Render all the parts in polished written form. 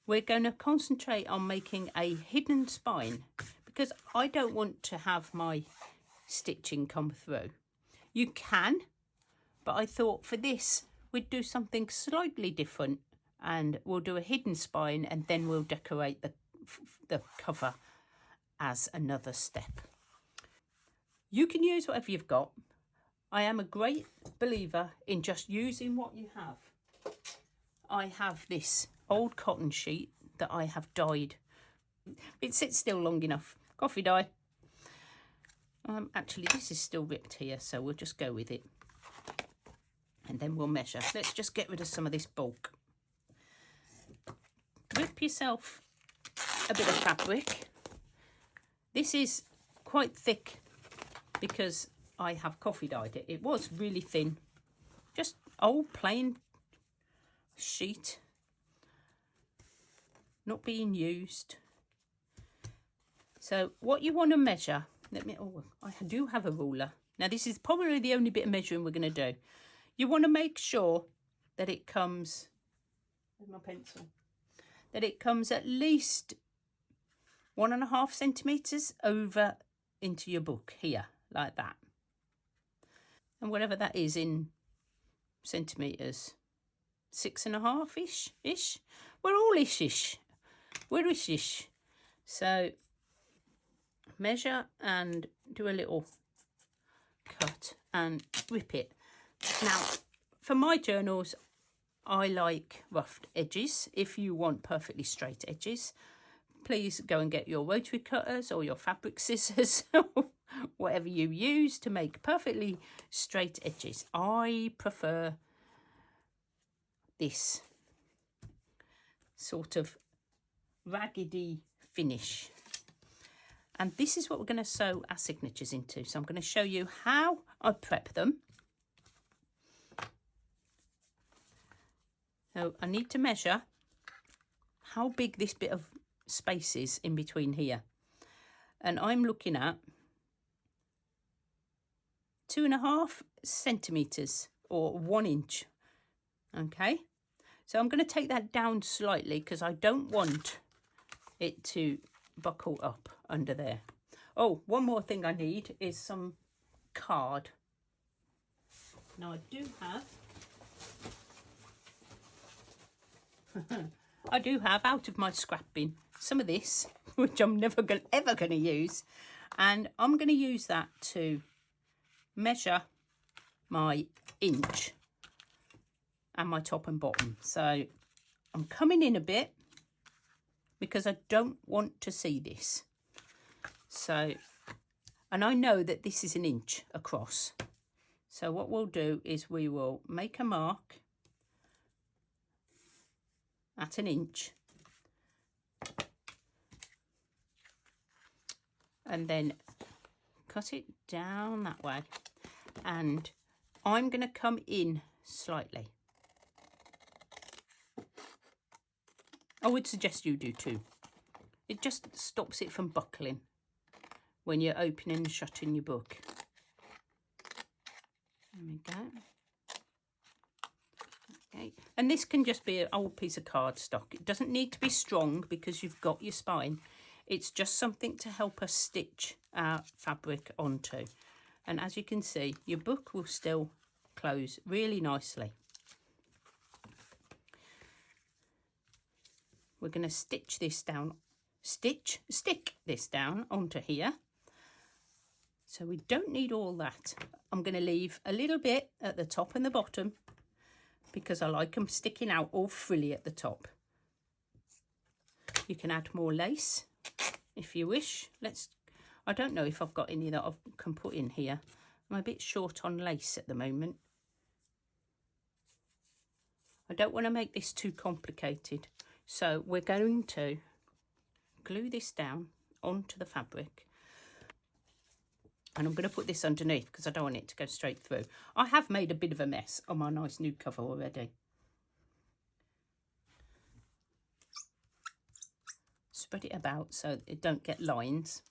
we're going to concentrate on making a hidden spine because I don't want to have my stitching come through. You can, but I thought for this we'd do something slightly different, and we'll do a hidden spine and then we'll decorate the cover as another step. You can use whatever you've got. I am a great believer in just using what you have. I have this old cotton sheet that I have dyed. It sits still long enough. Coffee dye. Actually, this is still ripped here, so we'll just go with it. And then we'll measure. Let's just get rid of some of this bulk. Rip yourself a bit of fabric. This is quite thick because I have coffee dyed it. It was really thin. Just old plain sheet. Not being used. So what you want to measure, I do have a ruler. Now this is probably the only bit of measuring we're going to do. You want to make sure that it comes, where's my pencil, that it comes at least 1.5 centimetres over into your book here, like that. And whatever that is in centimetres, 6.5-ish. We're all ish-ish. We're ish-ish. So measure and do a little cut and rip it. Now, for my journals, I like roughed edges. If you want perfectly straight edges, please go and get your rotary cutters or your fabric scissors, whatever you use to make perfectly straight edges. I prefer this sort of raggedy finish. And this is what we're going to sew our signatures into. So I'm going to show you how I prep them. So I need to measure how big this bit of space is in between here. And I'm looking at 2.5 centimetres or 1 inch. Okay, so I'm going to take that down slightly because I don't want it to buckle up under there. Oh, one more thing I need is some card. Now I do have I do have out of my scrap bin some of this, which I'm never ever going to use, and I'm going to use that to measure my inch and my top and bottom. So I'm coming in a bit because I don't want to see this. So, and I know that this is 1 inch across. So what we'll do is we will make a mark at 1 inch and then cut it down that way, and I'm going to come in slightly. I would suggest you do too. It just stops it from buckling when you're opening and shutting your book. There we go. Okay. And this can just be an old piece of cardstock. It doesn't need to be strong because you've got your spine. It's just something to help us stitch our fabric onto. And as you can see, your book will still close really nicely. We're going to stitch this down, stick this down onto here. So we don't need all that. I'm going to leave a little bit at the top and the bottom because I like them sticking out all frilly at the top. You can add more lace if you wish. I don't know if I've got any that I can put in here. I'm a bit short on lace at the moment. I don't want to make this too complicated. So we're going to glue this down onto the fabric. And I'm going to put this underneath because I don't want it to go straight through. I have made a bit of a mess on my nice new cover already. Spread it about so it don't get lines.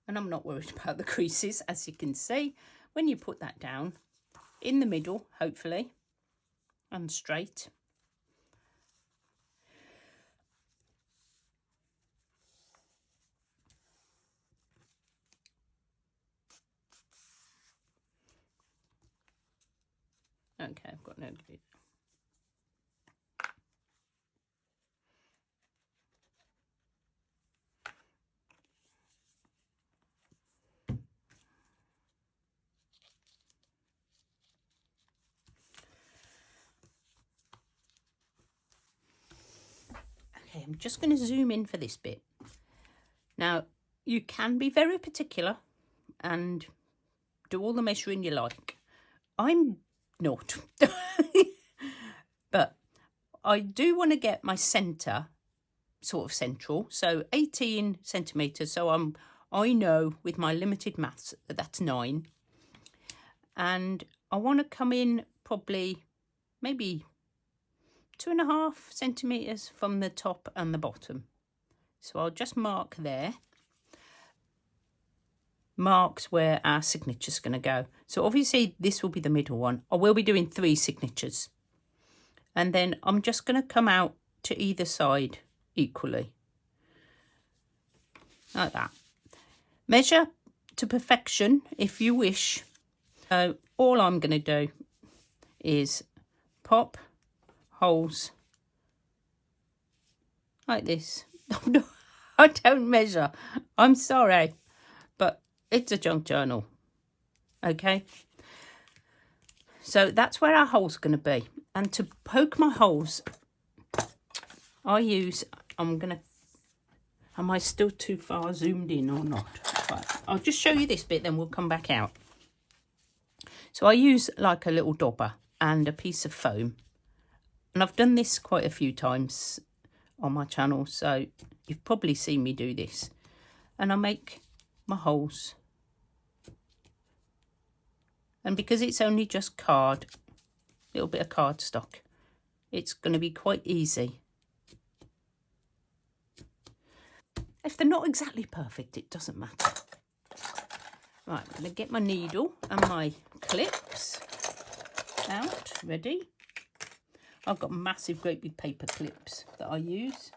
And I'm not worried about the creases, as you can see. When you put that down in the middle, hopefully, and straight, Okay, I've got no glue. Okay, I'm just going to zoom in for this bit. Now, you can be very particular and do all the measuring you like. I'm not. But I do want to get my centre sort of central, so 18 centimetres. So I know with my limited maths that that's 9. And I want to come in probably maybe 2.5 centimetres from the top and the bottom. So I'll just mark there. Marks where our signature's going to go. So obviously this will be the middle one. I will be doing 3 signatures. And then I'm just going to come out to either side equally. Like that. Measure to perfection if you wish. So all I'm going to do is pop holes like this. I don't measure. I'm sorry, but it's a junk journal. Okay. So that's where our hole's going to be. And to poke my holes, I use, am I still too far zoomed in or not? Right, I'll just show you this bit, then we'll come back out. So I use like a little dauber and a piece of foam. And I've done this quite a few times on my channel, so you've probably seen me do this. And I make my holes. And because it's only just card, a little bit of cardstock, it's going to be quite easy. If they're not exactly perfect, it doesn't matter. Right, I'm going to get my needle and my clips out, ready. I've got massive, great big paper clips that I use.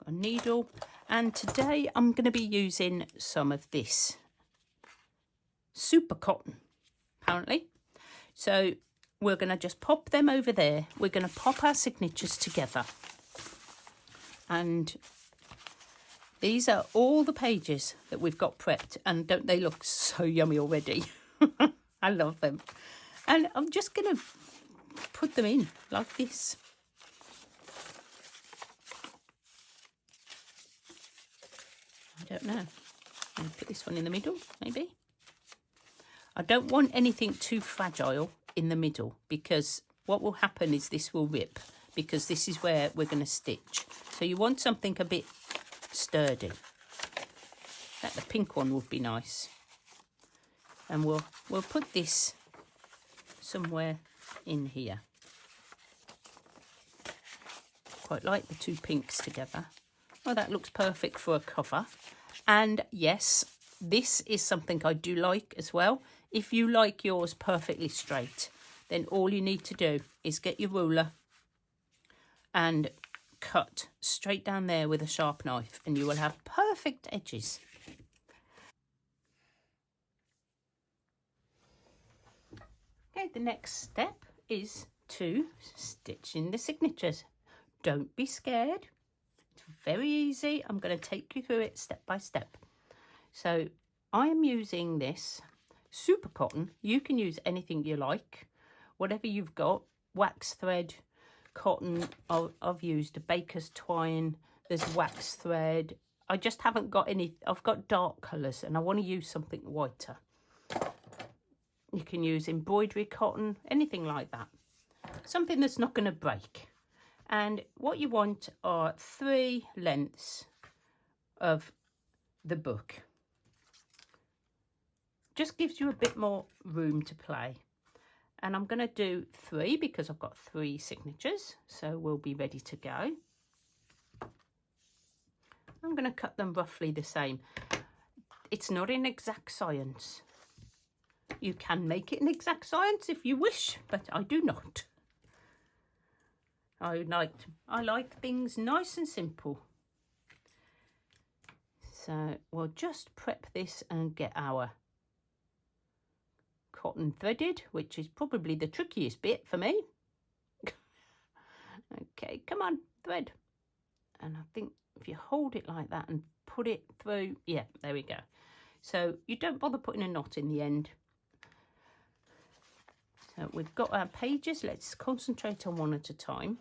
Got a needle, and today I'm going to be using some of this super cotton, apparently. So we're going to just pop them over there. We're going to pop our signatures together. And these are all the pages that we've got prepped, and don't they look so yummy already? I love them. And I'm just going to put them in like this. I don't know. I'll put this one in the middle, maybe. I don't want anything too fragile in the middle, because what will happen is this will rip, because this is where we're going to stitch. So you want something a bit sturdy. That the pink one would be nice. And we'll put this somewhere in here. Quite like the 2 pinks together. Oh, that looks perfect for a cover. And yes, this is something I do like as well. If you like yours perfectly straight, then all you need to do is get your ruler and cut straight down there with a sharp knife, and you will have perfect edges. Okay, the next step is to stitch in the signatures. Don't be scared. It's very easy. I'm going to take you through it step by step. So I am using this super cotton. You can use anything you like, whatever you've got. Wax thread, cotton. I've used a baker's twine. There's wax thread. I just haven't got any. I've got dark colours and I want to use something whiter. You can use embroidery cotton, anything like that. Something that's not going to break. And what you want are 3 lengths of the book. Just gives you a bit more room to play. And I'm going to do 3 because I've got 3 signatures. So we'll be ready to go. I'm going to cut them roughly the same. It's not an exact science. You can make it an exact science if you wish, but I do not. I like things nice and simple. So we'll just prep this and get our cotton threaded, which is probably the trickiest bit for me. Okay, come on, thread. And I think if you hold it like that and put it through, yeah, there we go. So you don't bother putting a knot in the end. So we've got our pages. Let's concentrate on one at a time.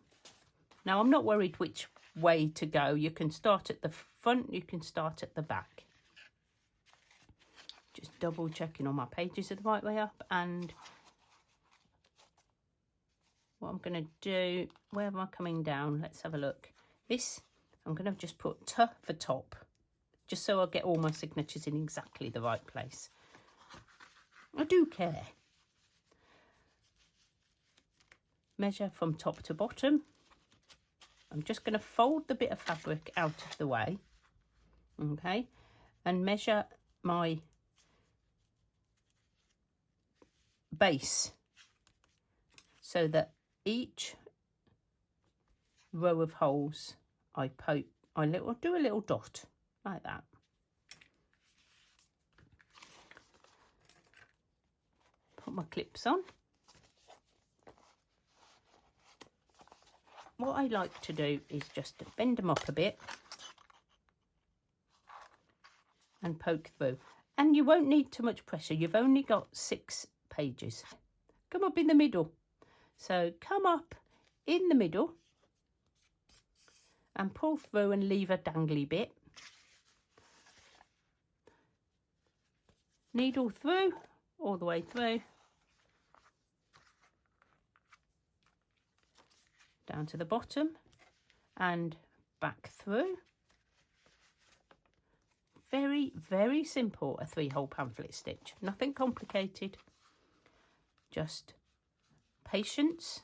Now, I'm not worried which way to go. You can start at the front, you can start at the back. Just double checking all my pages are the right way up. And what I'm going to do, where am I coming down? Let's have a look. This, I'm going to just put T for top, just so I get all my signatures in exactly the right place. I do care. Measure from top to bottom. I'm just going to fold the bit of fabric out of the way, okay, and measure my base so that each row of holes I do a little dot like that. Put my clips on. What I like to do is just to bend them up a bit and poke through. And you won't need too much pressure. You've only got 6 pages. Come up in the middle. So come up in the middle and pull through and leave a dangly bit. Needle through, all the way through. Down to the bottom and back through. Very, very simple, a 3-hole pamphlet stitch. Nothing complicated, just patience.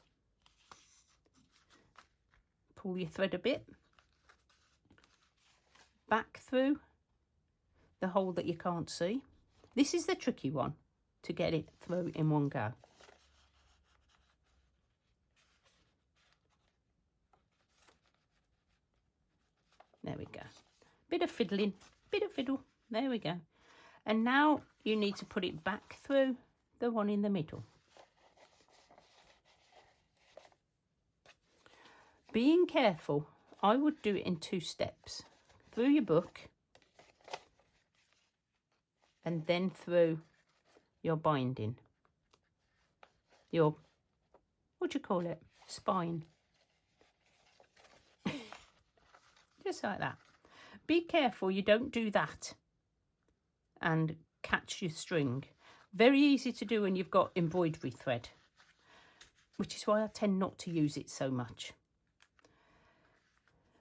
Pull your thread a bit, back through the hole that you can't see. This is the tricky one, to get it through in one go. There we go. Bit of fiddling, bit of fiddle. There we go. And now you need to put it back through the one in the middle. Being careful, I would do it in 2 steps. Through your book and then through your binding. Your, what do you call it? Spine. Just like that. Be careful you don't do that and catch your string. Very easy to do when you've got embroidery thread, which is why I tend not to use it so much.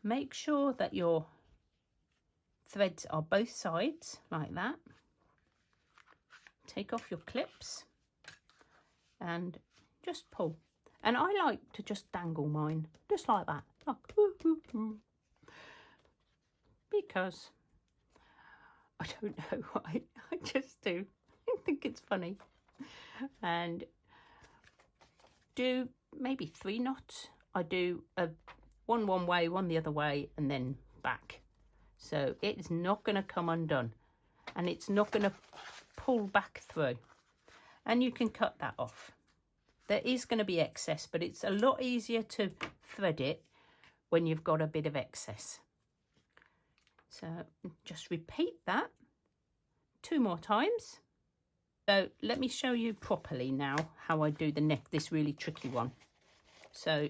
Make sure that your threads are both sides like that. Take off your clips and just pull. And I like to just dangle mine, just like that. Like, because I don't know why, I just do. I think it's funny. And do maybe 3 knots. I do one way, one the other way, and then back. So it's not going to come undone, and it's not going to pull back through. And you can cut that off. There is going to be excess, but it's a lot easier to thread it when you've got a bit of excess. So just repeat that 2 more times. So let me show you properly now how I do the neck, this really tricky one. So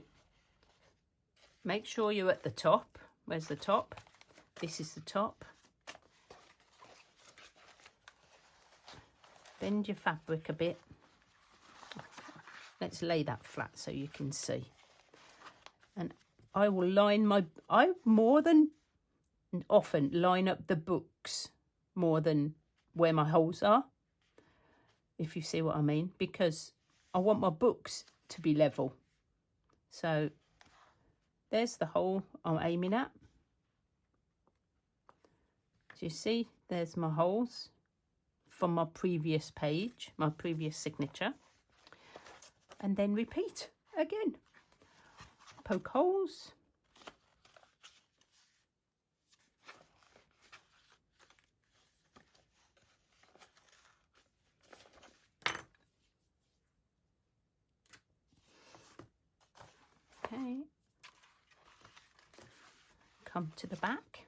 make sure you're at the top. Where's the top? This is the top. Bend your fabric a bit. Let's lay that flat so you can see. And I will line I more than often line up the books more than where my holes are, if you see what I mean, because I want my books to be level. So there's the hole I'm aiming at. So you see, there's my holes from my previous page, my previous signature. And then repeat again. Poke holes. come to the back.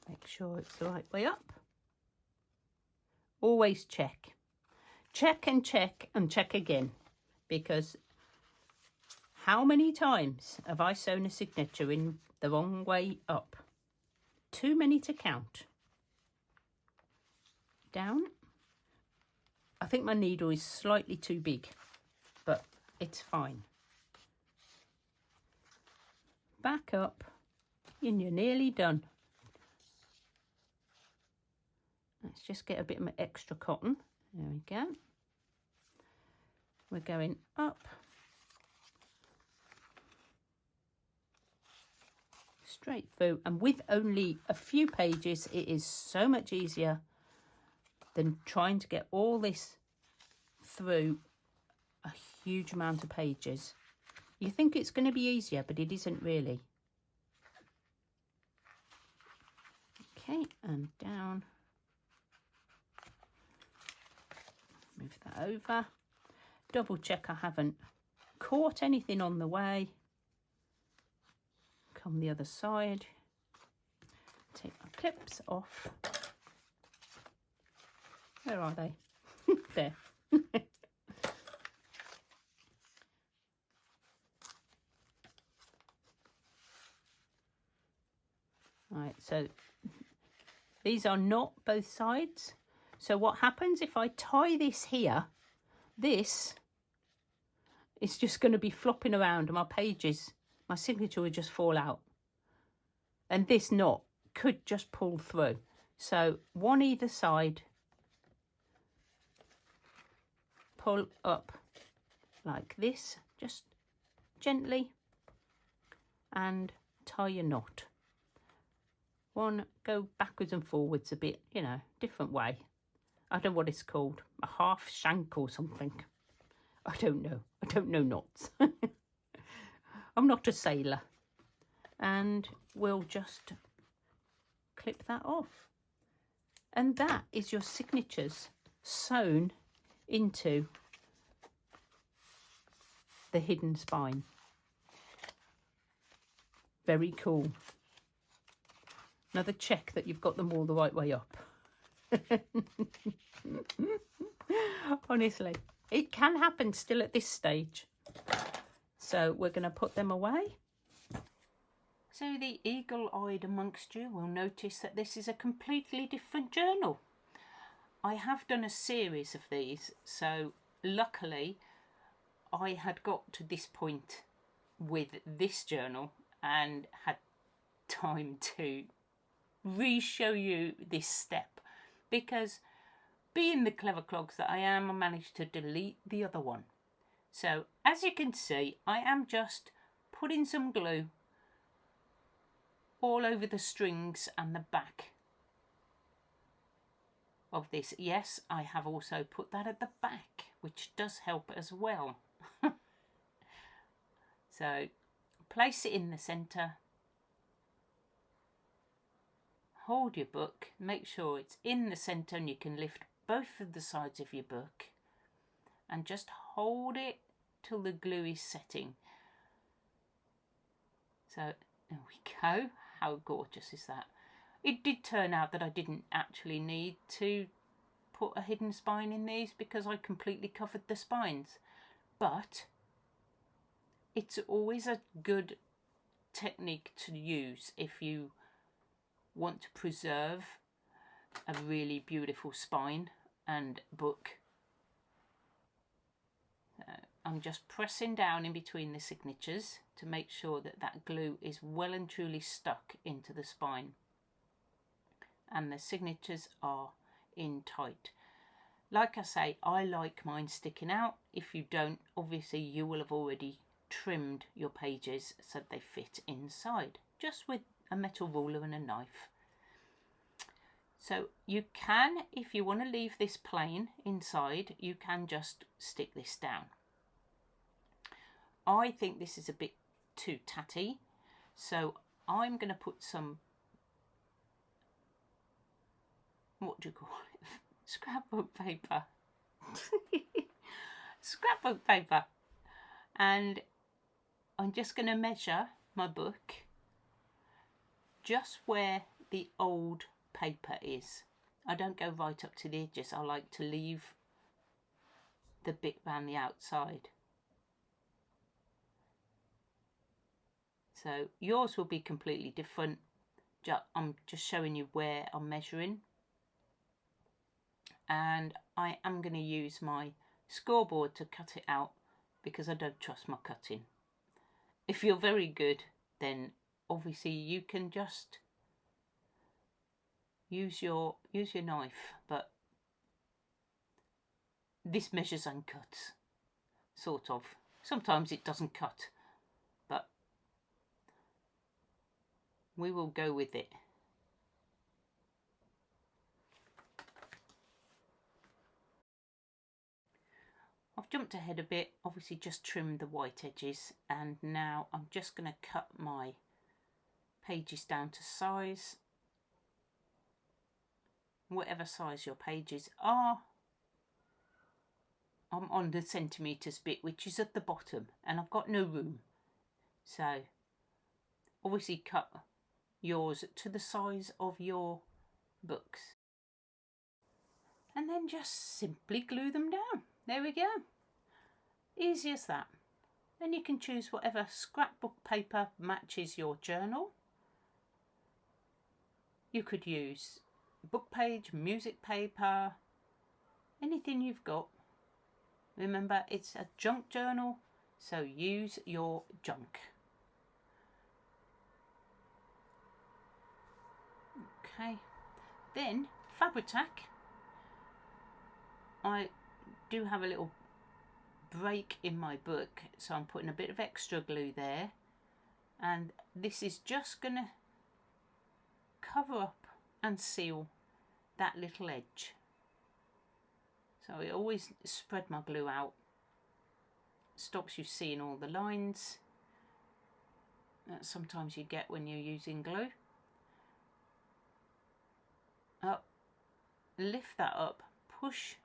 Make sure it's the right way up. Always check. Check and check and check again, because how many times have I sewn a signature in the wrong way up? Too many to count. Down. I think my needle is slightly too big, but it's fine. Back up and you're nearly done. Let's just get a bit of extra cotton. There we go. We're going up. Straight through, and with only a few pages it is so much easier than trying to get all this through a huge amount of pages. You think it's going to be easier, but it isn't really. Okay, and down. Move that over. Double check I haven't caught anything on the way. Come the other side. Take my clips off. Where are they? There. Right, so these are not both sides. So what happens if I tie this here? This is just going to be flopping around and my pages, my signature will just fall out. And this knot could just pull through. So one either side, pull up like this, just gently, and tie your knot. One, go backwards and forwards a bit, you know, different way. I don't know what it's called, a half shank or something. I don't know knots. I'm not a sailor. And we'll just clip that off. And that is your signatures sewn into the hidden spine. Very cool. Another check that you've got them all the right way up. Honestly, it can happen still at this stage. So we're going to put them away. So the eagle-eyed amongst you will notice that this is a completely different journal. I have done a series of these, so luckily I had got to this point with this journal and had time to re-show you this step, because being the clever clogs that I am, I managed to delete the other one. So as you can see, I am just putting some glue all over the strings and the back of this. Yes, I have also put that at the back, which does help as well. So place it in the centre. Hold your book, make sure it's in the centre, and you can lift both of the sides of your book and just hold it till the glue is setting. So there we go. How gorgeous is that? It did turn out that I didn't actually need to put a hidden spine in these because I completely covered the spines, but it's always a good technique to use if you want to preserve a really beautiful spine and book. I'm just pressing down in between the signatures to make sure that that glue is well and truly stuck into the spine and the signatures are in tight. Like I say, I like mine sticking out. If you don't, obviously you will have already trimmed your pages so they fit inside, just with a metal ruler and a knife. So you can, if you want to leave this plain inside, you can just stick this down. I think this is a bit too tatty, so I'm going to put some what do you call it? Scrapbook paper. Scrapbook paper. And I'm just going to measure my book just where the old paper is. I don't go right up to the edges. I like to leave the bit around the outside. So yours will be completely different. I'm just showing you where I'm measuring. And I am going to use my scoreboard to cut it out because I don't trust my cutting. If you're very good, then obviously you can just use your knife, but this measures and cuts, sort of. Sometimes it doesn't cut, but we will go with it. I've jumped ahead a bit, obviously just trimmed the white edges, and now I'm just going to cut my pages down to size, whatever size your pages are. I'm on the centimetres bit, which is at the bottom, and I've got no room, so obviously cut yours to the size of your books, and then just simply glue them down. There we go, easy as that. Then you can choose whatever scrapbook paper matches your journal. You could use book page, music paper, anything you've got. Remember, it's a junk journal, so use your junk. Okay, then Fabri-Tac. I do have a little break in my book, so I'm putting a bit of extra glue there, and this is just going to cover up and seal that little edge. So I always spread my glue out, stops you seeing all the lines that sometimes you get when you're using glue. Up, lift that up, push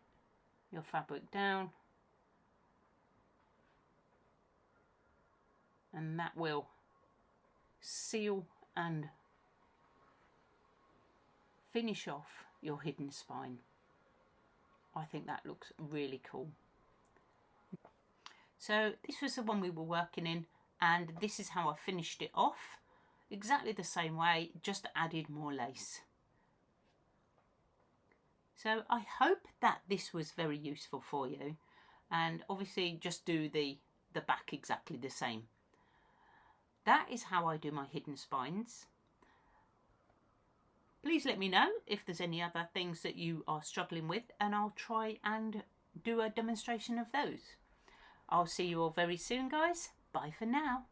your fabric down, and that will seal and finish off your hidden spine. I think that looks really cool. So this was the one we were working in, and this is how I finished it off. Exactly the same way, just added more lace. So I hope that this was very useful for you, and obviously just do the back exactly the same. That is how I do my hidden spines. Please let me know if there's any other things that you are struggling with, and I'll try and do a demonstration of those. I'll see you all very soon, guys. Bye for now.